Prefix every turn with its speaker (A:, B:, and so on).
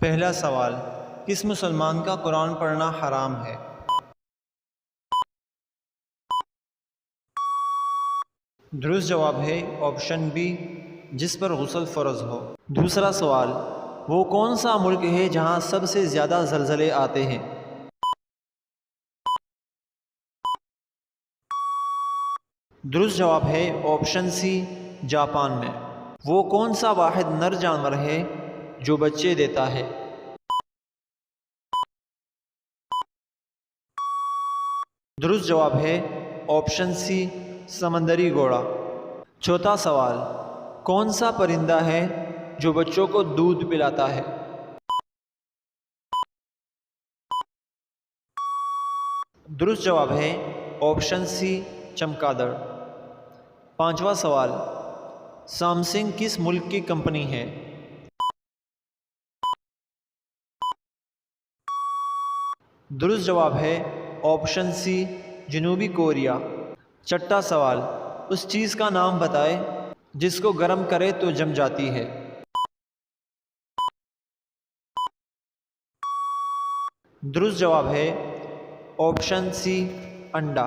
A: پہلا سوال، کس مسلمان کا قرآن پڑھنا حرام ہے؟ درست جواب ہے آپشن بی، جس پر غسل فرض ہو۔ دوسرا سوال، وہ کون سا ملک ہے جہاں سب سے زیادہ زلزلے آتے ہیں؟ درست جواب ہے آپشن سی، جاپان میں۔ وہ کون سا واحد نر جانور ہے جو بچے دیتا ہے؟ درست جواب ہے آپشن سی، سمندری گھوڑا۔ چوتھا سوال، کون سا پرندہ ہے جو بچوں کو دودھ پلاتا ہے؟ درست جواب ہے آپشن سی، چمگادڑ۔ پانچواں سوال، سامسنگ کس ملک کی کمپنی ہے؟ درست جواب ہے آپشن سی، جنوبی کوریا۔ چھٹا سوال، اس چیز کا نام بتائے جس کو گرم کرے تو جم جاتی ہے۔ درست جواب ہے آپشن سی، انڈا۔